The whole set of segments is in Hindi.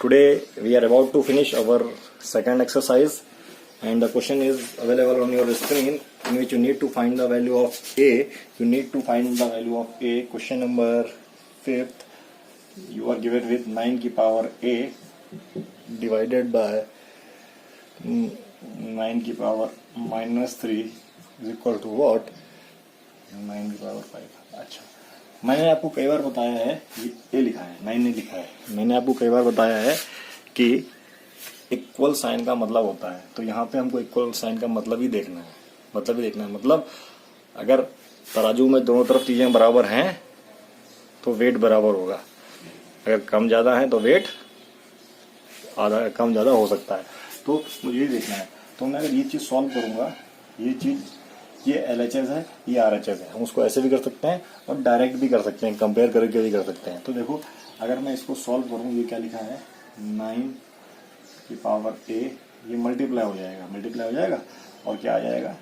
Today we are about to finish our second exercise, and the question is available on your screen, in which you need to find the value of a. You need to find the value of a. Question number 5th. You are given with 9 की power a divided by 9 की power -3 is equal to what? 9 की power 5. अच्छा, मैंने आपको कई बार बताया है, ये लिखा है, 9 नहीं लिखा है. मैंने आपको कई बार बताया है कि इक्वल साइन का मतलब होता है, तो यहाँ पे हमको इक्वल साइन का मतलब ही देखना है. मतलब अगर तराजू में दोनों तरफ चीजें बराबर हैं तो वेट बराबर होगा. अगर कम ज्यादा है तो वेट आधा कम ज्यादा हो सकता है. तो मुझे ये देखना है. तो मैं अगर ये चीज सॉल्व करूंगा, ये LHS है, ये RHS है. हम उसको ऐसे भी कर सकते हैं और डायरेक्ट भी कर सकते हैं, कंपेयर करके भी कर सकते हैं. तो देखो, अगर मैं इसको सॉल्व करूं, ये क्या लिखा है, 9 की पावर a, ये मल्टीप्लाई हो जाएगा और क्या आ जाएगा,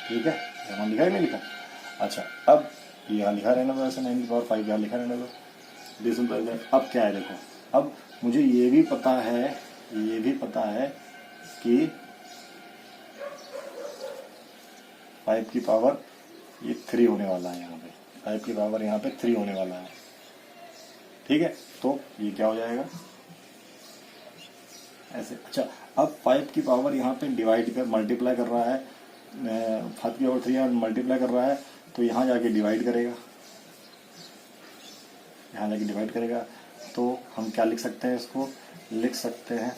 ठीक है. यहाँ लिखा है नहीं लिखा. अच्छा, अब यहाँ लिखा रहना दो, ऐसे 9 की पावर 5 यहाँ लिखा रहना दो. अब क्या है, देखो, अब मुझे ये भी पता है कि 5 की पावर ये 3 होने वाला है. यहाँ पे 5 की पावर यहाँ पे 3 होने वाला है, ठीक है. तो ये क्या हो जाएगा, ऐसे. अच्छा, अब 5 की पावर यहाँ पे मल्टीप्लाई कर रहा है, 5 की पावर 3 यहाँ मल्टीप्लाई कर रहा है, तो यहाँ जाके डिवाइड करेगा. तो हम क्या लिख सकते हैं, इसको लिख सकते हैं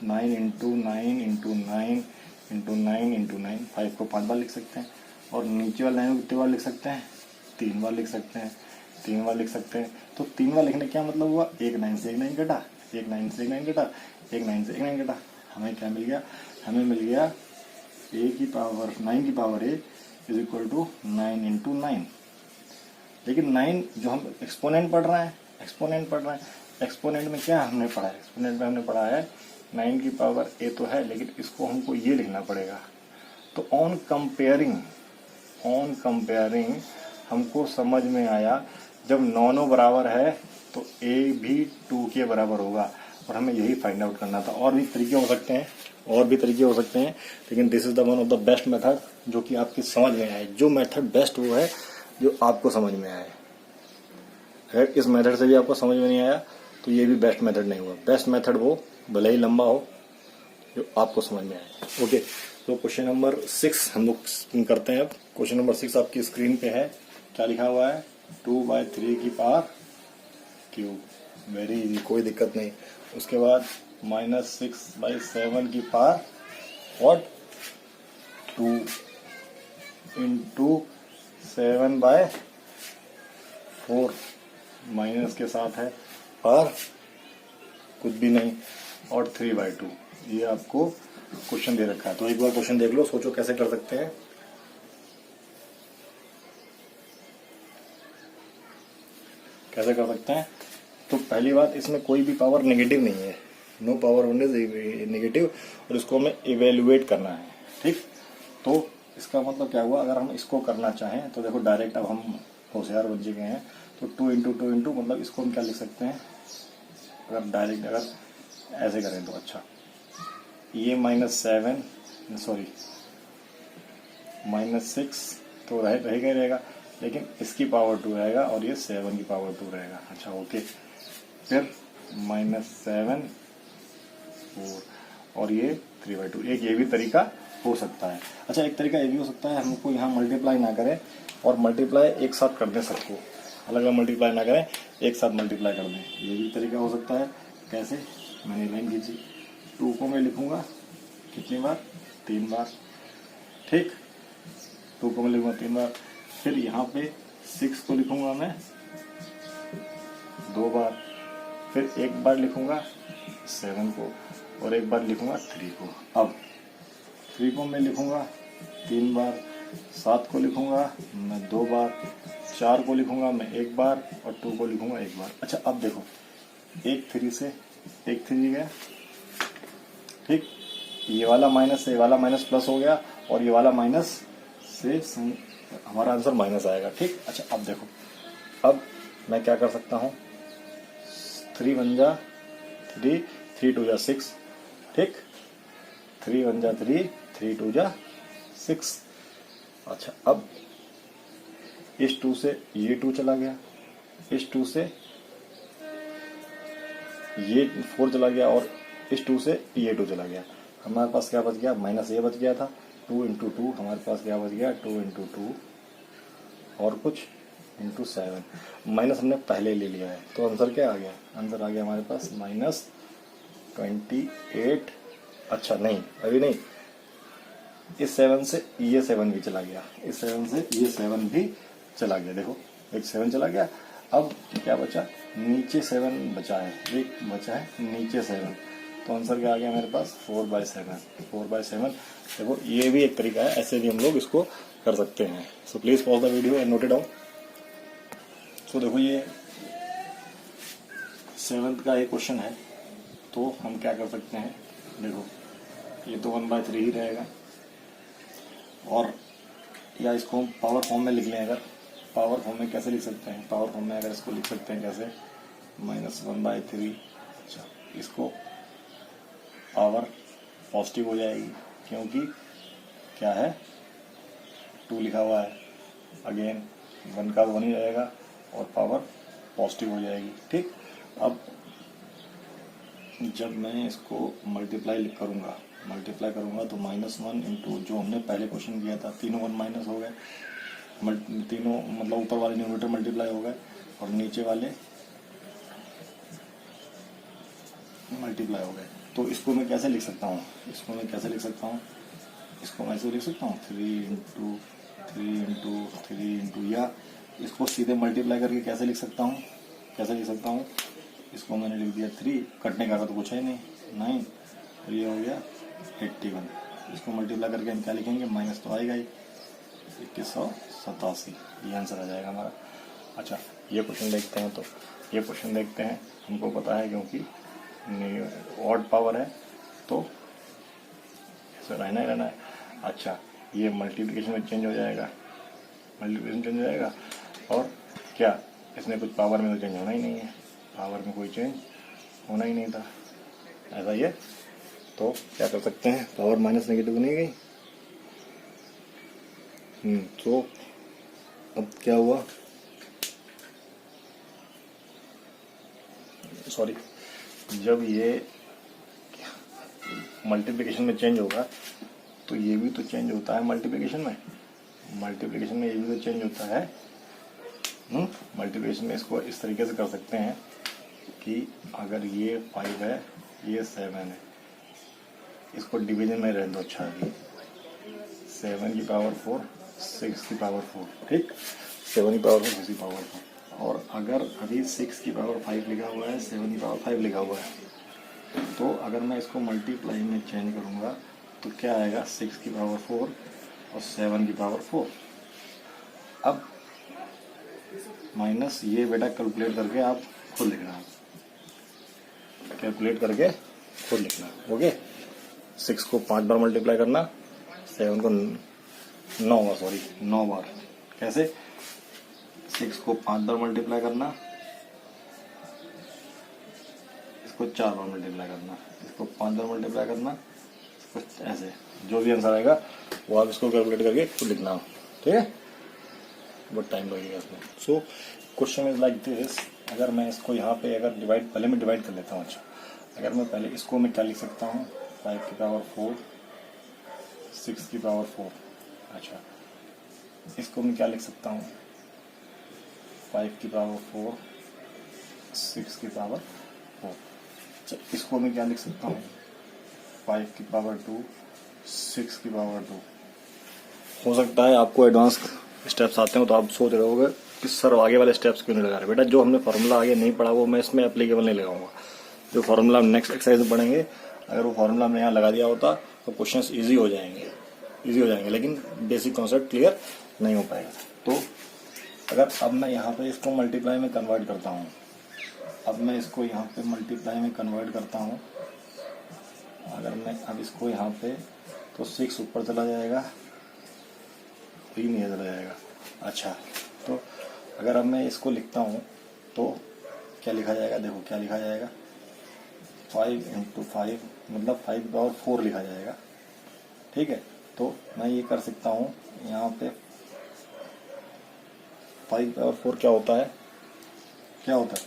9 इंटू 9 इंटू 9 इंटू 9 इंटू 9. 5 को 5 बार लिख सकते हैं, और नीचे वाले लाइन को कितने बार लिख सकते हैं, 3 बार लिख सकते हैं. तो 3 बार लिखने क्या मतलब हुआ, एक 9 से एक 9 कटा, एक 9 से एक 9 कटा, एक 9 से एक 9 कटा. हमें क्या मिल गया, हमें मिल गया 9 की power a is equal to 9 into 9. लेकिन 9 जो हम एक्सपोनेंट पढ़ रहे हैं, एक्सपोनेंट में क्या हमने पढ़ा है, एक्सपोनेंट में हमने पढ़ा है 9 की पावर a तो है, लेकिन इसको हमको ये लिखना पड़ेगा. तो ऑन कंपेयरिंग हमको समझ में आया, जब नॉनो बराबर है तो a भी 2 के बराबर होगा, और हमें यही फाइंड आउट करना था. और भी तरीके हो सकते हैं, लेकिन this is the one of the best method जो कि आपकी समझ में आए. जो मेथड बेस्ट वो है जो आपको समझ में आए. अगर इस मेथड से भी आपको समझ में नहीं आया तो ये भी बेस्ट मेथड नहीं हुआ. बेस्ट मेथड वो भले ही लंबा हो जो आपको समझ में आए. ओके, तो क्वेश्चन नंबर 6 हम लोग करते हैं. अब क्वेश्चन नंबर 6 आपकी स्क्रीन पे है. क्या लिखा हुआ है, 2/3 की पावर क्यूब. वेरी इजी, कोई दिक्कत नहीं. उसके बाद -6/7 की पावर व्हाट, 2 इंटू 7/4. माइनस के साथ है पावर कुछ भी नहीं, और 3/2. ये आपको क्वेश्चन दे रखा है. तो एक बार क्वेश्चन देख लो, सोचो कैसे कर सकते हैं. तो पहली बात, इसमें कोई भी पावर नेगेटिव नहीं है, no power one is negative, और इसको हमें इवेल्युएट करना है, ठीक. तो इसका मतलब क्या हुआ, अगर हम इसको करना चाहें तो देखो, डायरेक्ट अब हम होशियार बन चुके हैं. तो 2 इंटू मतलब इसको हम क्या लिख सकते हैं, अगर डायरेक्ट अगर ऐसे करें तो. अच्छा, ये -6 तो रहेगा, लेकिन इसकी पावर 2 रहेगा और ये 7 की पावर 2 रहेगा. अच्छा, ओके. फिर -7 4 और ये 3/2. एक ये भी तरीका हो सकता है. अच्छा, एक तरीका ये भी हो सकता है, हमको यहाँ मल्टीप्लाई ना करें और मल्टीप्लाई एक साथ कर दें, सबको अलग अलग मल्टीप्लाई ना करें, एक साथ मल्टीप्लाई कर दें. ये भी तरीका हो सकता है. कैसे, मैंने लाइन खींची, 2 को मैं लिखूंगा कितनी बार, 3 बार, ठीक. 2 को मैं लिखूंगा 3 बार. फिर यहाँ पे 6 को लिखूंगा मैं 2 बार. फिर एक बार लिखूंगा 7 को, और एक बार लिखूंगा 3 को. अब 3 को मैं लिखूंगा 3 बार, 7 को लिखूंगा मैं 2 बार, 4 को लिखूंगा मैं 1 बार, और 2 को लिखूंगा 1 बार. अच्छा, अब देखो, एक 3 से एक 3 गया, ठीक. ये वाला माइनस से ये वाला माइनस प्लस हो गया, और ये वाला माइनस से हमारा आंसर माइनस आएगा, ठीक. अच्छा, अब देखो, अब मैं क्या कर सकता हूँ, 3 1 जा 3, 3 2 जा 6, ठीक, 3 1 जा 3, 3 2 जा 6। अच्छा, अब इस 2 से ये 2 चला गया, इस 2 से ये 4 चला गया, और इस 2 से ये 2 चला गया। हमारे पास क्या बच गया, माइनस ये बच गया था, 2 इंटू 2 हमारे पास क्या बच गया, 2 इंटू 2 और कुछ इंटू 7। माइनस हमने पहले ले लिया है, तो आंसर क्या आ गया, आंसर आ गया हमारे पास -28। अच्छा नहीं, अभी नहीं, इस 7 से ये 7 भी चला गया, इस 7 से ये 7 भी चला गया। देखो एक 7 चला गया। अब क्या बचा, नीचे 7 बचा है, एक बचा है नीचे 7, तो आंसर क्या आ गया मेरे पास, 4/7। 4/7। देखो ये भी एक तरीका है, ऐसे भी हम लोग इसको कर सकते हैं। So please pause the video and note it down. So देखो ये 7th का एक क्वेश्चन है, तो हम क्या कर सकते हैं, देखो ये तो 1/3 ही रहेगा, और या इसको हम पावर फॉर्म में लिख लें। अगर पावर फॉर्म में कैसे लिख सकते हैं, पावर फॉर्म में अगर इसको लिख सकते हैं कैसे, -1/3। अच्छा, इसको पावर पॉजिटिव हो जाएगी, क्योंकि क्या है, 2 लिखा हुआ है, अगेन 1 का 1 ही रहेगा, और पावर पॉजिटिव हो जाएगी, ठीक। अब जब मैं इसको मल्टीप्लाई करूंगा तो -1 इंटू जो हमने पहले क्वेश्चन किया था, तीनों 1 माइनस हो गए, तीनों मतलब ऊपर वाले न्यूमरेटर मल्टीप्लाई हो गए और नीचे वाले मल्टीप्लाई हो गए। तो इसको मैं कैसे लिख सकता हूँ, इसको मैं ऐसे लिख सकता हूँ 3 इंटू, या इसको सीधे मल्टीप्लाई करके कैसे लिख सकता हूँ, इसको मैंने लिख दिया 3, कटने का तो कुछ है नहीं, 9, और ये हो गया 81। इसको मल्टीप्लाई करके हम क्या लिखेंगे, माइनस तो आएगा ही, 2187, ये आंसर आ जाएगा हमारा। अच्छा, ये क्वेश्चन देखते हैं, तो ये क्वेश्चन देखते हैं, हमको पता है क्योंकि ऑड पावर है तो ऐसा रहना ही रहना है। अच्छा, ये मल्टीप्लिकेशन में चेंज हो जाएगा, और क्या इसमें कुछ पावर में तो चेंज होना ही नहीं है, पावर में कोई चेंज होना ही नहीं था, ऐसा ही है। तो क्या कर सकते हैं, पावर माइनस नेगेटिव नहीं गई। तो अब क्या हुआ, सॉरी, जब ये मल्टीप्लिकेशन में चेंज होगा तो ये भी तो चेंज होता है मल्टीप्लिकेशन में ये भी तो चेंज होता है। मल्टीप्लिकेशन में इसको इस तरीके से कर सकते हैं कि अगर ये 5 है, ये 7 है, इसको डिवीजन में रहने दो। अच्छा, ये 7 की पावर 4, 6 की पावर 4, ठीक, 7 की पावर 4, 6 की पावर 4, और अगर अभी 6 की पावर 5 लिखा हुआ है, 7 की पावर 5 लिखा हुआ है, तो अगर मैं इसको मल्टीप्लाई में चेंज करूंगा तो क्या आएगा, 6 की पावर 4 और 7 की पावर 4। अब माइनस ये बेटा कैलकुलेट करके आप खुद लिखना, ओके। 6 को 5 बार मल्टीप्लाई करना, 7 को 9 बार। कैसे, 6 को 5 बार मल्टीप्लाई करना, इसको 4 बार मल्टीप्लाई करना, इसको 5 बार मल्टीप्लाई करना, इसको ऐसे, जो भी आंसर आएगा वो आप इसको कैलकुलेट करके खुद लिखना, ठीक है, बहुत टाइम लगेगा इसमें। So question is like this. अगर मैं इसको यहाँ पे अगर पहले मैं डिवाइड कर लेता हूँ। अच्छा, अगर मैं पहले इसको मैं क्या लिख सकता हूँ, 5 की पावर 4, 6 की पावर 4। अच्छा, इसको मैं क्या लिख सकता हूँ, 5 की पावर 4, 6 की पावर 4। अच्छा, इसको मैं क्या लिख सकता हूँ, 5 की पावर 2, 6 की पावर 2। हो सकता है आपको एडवांस स्टेप्स आते हो तो आप सोच रहे होगे कि सर आगे वाले स्टेप्स क्यों नहीं लगा रहे। बेटा, जो हमने फार्मूला आगे नहीं पढ़ा वो मैं इसमें एप्लीकेबल नहीं लगाऊंगा। जो फार्मूला हम नेक्स्ट एक्सरसाइज में पढ़ेंगे, अगर वो फार्मूला हमने यहाँ लगा दिया होता तो क्वेश्चंस इजी हो जाएंगे, लेकिन बेसिक कॉन्सेप्ट क्लियर नहीं हो पाएगा। तो अगर अब मैं यहाँ पे इसको मल्टीप्लाई में कन्वर्ट करता हूँ, अगर मैं अब इसको यहाँ पे, तो 6 ऊपर चला जाएगा, 3 ये चला जाएगा। अच्छा, तो अगर अब मैं इसको लिखता हूँ तो क्या लिखा जाएगा, देखो क्या लिखा जाएगा, 5 इंटू 5 मतलब 5 पावर 4 लिखा जाएगा। ठीक है, तो मैं ये कर सकता हूँ यहाँ पे 5 पावर 4 क्या होता है, क्या होता है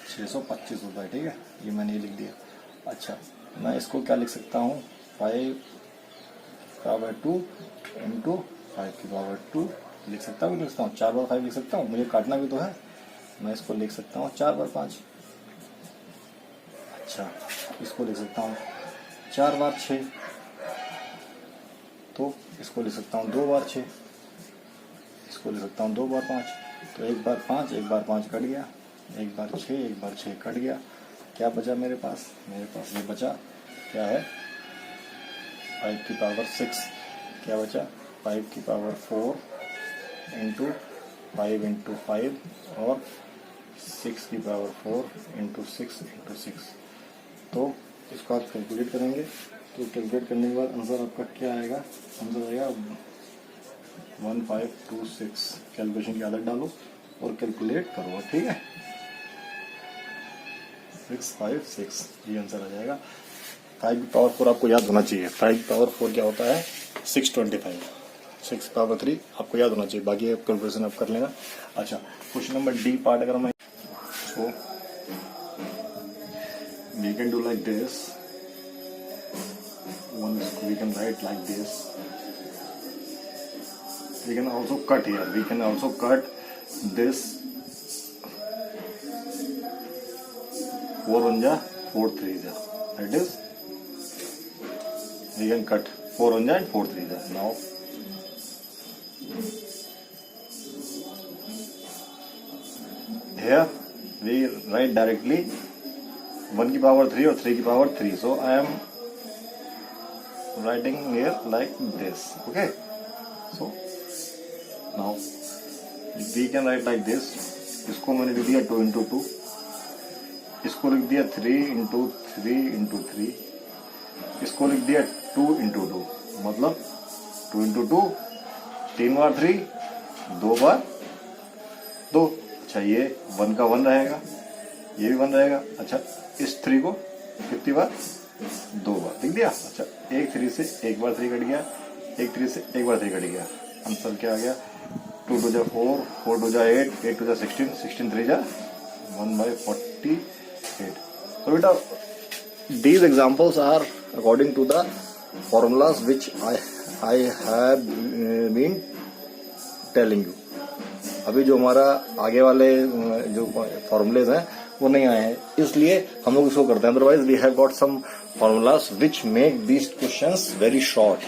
625 होता है। ठीक है, ये मैंने ये लिख दिया। अच्छा, मैं इसको क्या लिख सकता हूँ, 5 पावर 2 इंटू 5 की पावर 2 लिख सकता हूँ, लिख सकता हूँ 4 बार 5 लिख सकता हूँ, मुझे काटना भी तो है। मैं इसको लिख सकता हूँ 4 बार 5। अच्छा, इसको लिख सकता हूँ 4 बार 6, तो इसको लिख सकता हूँ 2 बार 6, इसको लिख सकता हूँ 2 बार 5। तो 1 बार 5 1 बार 5 कट गया, 1 बार 6 1 बार 6 कट गया। क्या बचा मेरे पास, मेरे पास ये बचा क्या है 5 की पावर 6, क्या बचा 5 की पावर 4 इंटू 5 इंटू 5 और 6 की पावर 4 इंटू 6 इंटू 6। तो इसको आप कैलकुलेट करेंगे, तो कैलकुलेट करने के बाद आंसर आपका क्या आएगा, आंसर आएगा 1526। कैलकुलेशन की आदत डालो और कैलकुलेट करो। ठीक है, 656 ये आंसर आ जाएगा। 5 की पावर 4 आपको याद होना चाहिए। 5 की पावर 4 क्या होता है 625, 6 पावर 3 आपको याद होना चाहिए, बाकी कैलकुलेशन आप कर लेना। अच्छा, क्वेश्चन नंबर डी पार्ट अगर मैं so we can do like this, once we can write like this, we can also cut here, we can also cut this 4 1 ja 4 3 ja, that is we can cut 4 1 ja and 4 3 ja. Now here we write directly 1 की पावर 3 और 3 की power 3, so I am writing here like this. Okay, so now we can write like this. इसको मैंने लिख दिया 2 इंटू 2, इसको लिख दिया 3 इंटू 3 इंटू 3, इसको लिख दिया 2 इंटू 2, मतलब 2 इंटू 2 3 बार 3 2 बार 2। अच्छा, ये 1 का 1 रहेगा, ये भी 1 रहेगा। अच्छा, इस 3 को कितनी बार 2 बार लिख दिया। अच्छा, एक 3 से एक बार 3 कट गया, एक 3 से एक बार 3 कट गया। आंसर क्या आ गया 2 2 जा 4 4 2 जा 8 8 2 जा 16 16 3 जा 1/48। So beta, these examples are according to the formulas which I have been telling you. अभी जो हमारा आगे वाले जो फॉर्मूलेज हैं वो नहीं आए हैं, इसलिए हम लोग इसको करते हैं। Otherwise we have got some formulas which make these questions very short.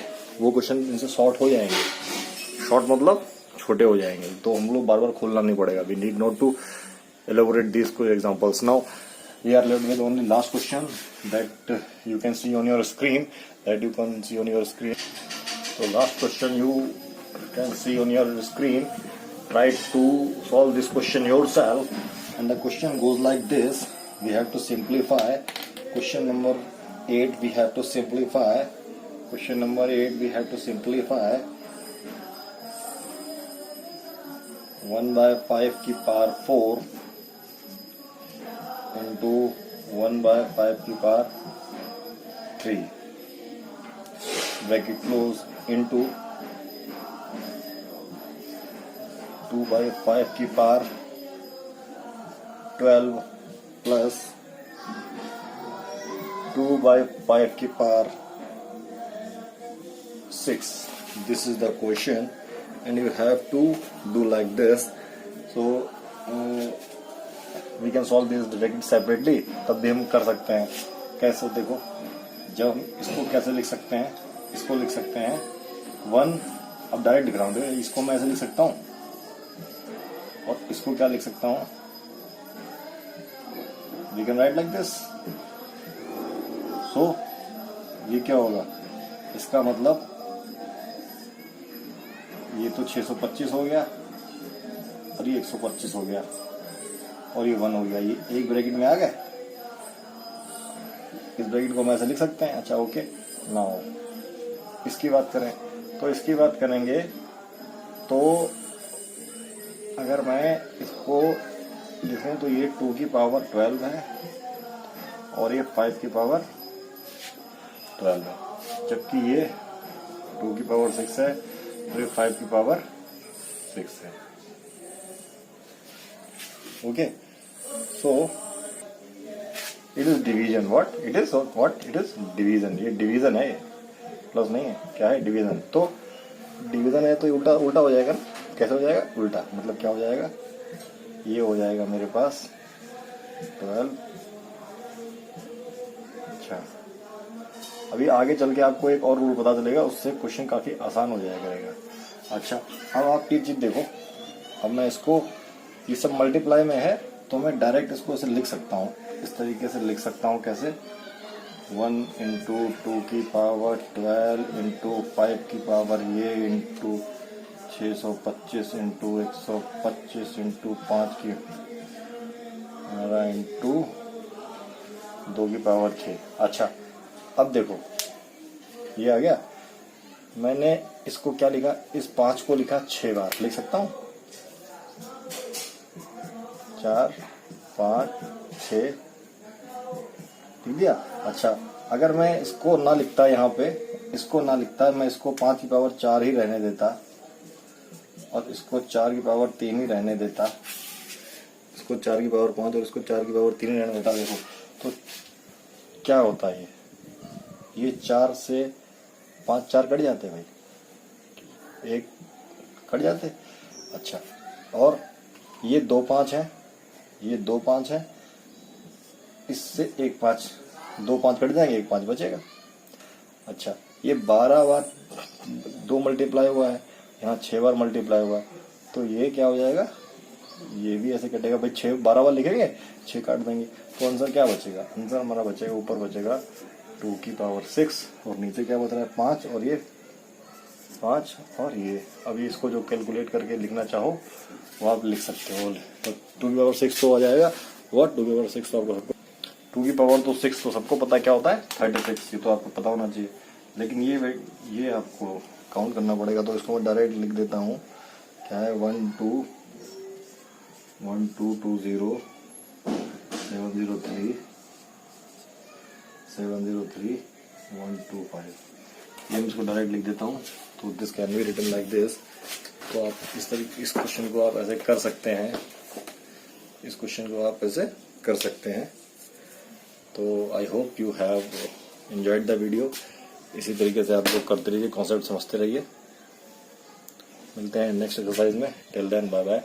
वो क्वेश्चन इनसे शॉर्ट हो जाएंगे, शॉर्ट मतलब छोटे हो जाएंगे, तो हम लोग बार बार खोलना नहीं पड़ेगा। We need not to elaborate these examples. Now we are left with only last question that you can see on your screen, So last question you can see on your screen. Try to solve this question yourself, and the question goes like this. We have to simplify question number 8. We have to simplify question number 8. We have to simplify 1/5 की पावर 4 into 1/5 की पावर 3 bracket close into 2/5 की पावर 12 plus 2/5 की power 6. This is the question and you have to do like this. So we can solve this directly separately. तब भी हम कर सकते हैं। कैसे, देखो, जब हम इसको कैसे लिख सकते हैं, इसको लिख सकते हैं 1, अब डायरेक्ट लिख रहा हूँ, इसको मैं ऐसे लिख सकता हूँ और इसको क्या लिख सकता हूँ, we can write like this. So ये क्या होगा, इसका मतलब ये तो 625 हो गया और ये 125 हो गया और ये 1 हो गया, ये एक ब्रैकेट में आ गए। इस ब्रैकेट को हम ऐसे लिख सकते हैं। अच्छा, ओके। नाउ इसकी बात करें, तो इसकी बात करेंगे तो अगर मैं इसको देखें तो ये 2 की पावर 12 है और ये 5 की पावर 12 है, जबकि ये 2 की पावर 6 है और ये 5 की पावर 6 है। Okay, so it is division. What it is? What it is? Division. ये डिवीजन है, प्लस नहीं है। क्या है? डिवीजन। तो डिवीजन है तो उल्टा उल्टा हो जाएगा ना। कैसे हो जाएगा? उल्टा। मतलब क्या हो जाएगा? ये हो जाएगा मेरे पास 12। अच्छा, अभी आगे चल के आपको एक और रूल पता चलेगा, उससे क्वेश्चन काफी आसान हो जाया करेगा। अच्छा, अब आप ये चीज देखो, अब मैं इसको, ये सब मल्टीप्लाई में है तो मैं डायरेक्ट इसको ऐसे लिख सकता हूँ, इस तरीके से लिख सकता हूँ। कैसे? 1 इंटू 2 की पावर 12 इंटू 5 की पावर ये इंटू 625 इंटू 125 इंटू 5 की 12 इंटू 2 की पावर 6। अच्छा, अब देखो ये आ गया। मैंने इसको क्या लिखा? इस 5 को लिखा 6 बार। लिख सकता हूँ 4 5 6 लिख दिया। अच्छा, अगर मैं इसको ना लिखता, यहाँ पे इसको ना लिखता, मैं इसको 5 की पावर 4 ही रहने देता और इसको 4 की पावर 3 ही रहने देता, इसको 4 की पावर 5 और इसको 4 की पावर 3 ही रहने देता, देखो तो क्या होता है? ये 4 से 5 4 कट जाते हैं भाई, 1 कट जाते। अच्छा, और ये 2 5 है, ये 2 5 है, इससे 1 5, 2 5 कट जाएंगे, 1 5 बचेगा। अच्छा, ये 12 बार 2 मल्टीप्लाई हुआ है, यहाँ 6 बार मल्टीप्लाई हुआ है, तो ये क्या हो जाएगा? ये भी ऐसे कटेगा भाई। 6 12 बार लिखेंगे, 6 काट देंगे, तो आंसर क्या बचेगा? आंसर हमारा बचेगा, ऊपर बचेगा 2 की पावर 6 और नीचे क्या बच रहा है? 5 और ये 5 और ये। अभी इसको जो कैलकुलेट करके लिखना चाहो वो आप लिख सकते हो। तो 2 की पावर 6 तो आ जाएगा। व्हाट? 2 की पावर 6 तो आपको 2 की पावर तो 6 तो सबको पता है क्या होता है? 36। ये तो आपको पता होना चाहिए, लेकिन ये आपको काउंट करना पड़ेगा। तो इसको मैं डायरेक्ट लिख देता हूँ। क्या है? 1 2 1 2 2 0 703 703 1 2 5। ये मैं इसको डायरेक्ट लिख देता हूँ। तो this can be written like this. तो आप इस तरीके इस क्वेश्चन को आप ऐसे कर सकते हैं, इस क्वेश्चन को आप ऐसे कर सकते हैं। तो I hope you have enjoyed the video. इसी तरीके से आप लोग करते रहिए, कॉन्सेप्ट समझते रहिए। मिलते हैं नेक्स्ट एक्सरसाइज में। Till then bye bye.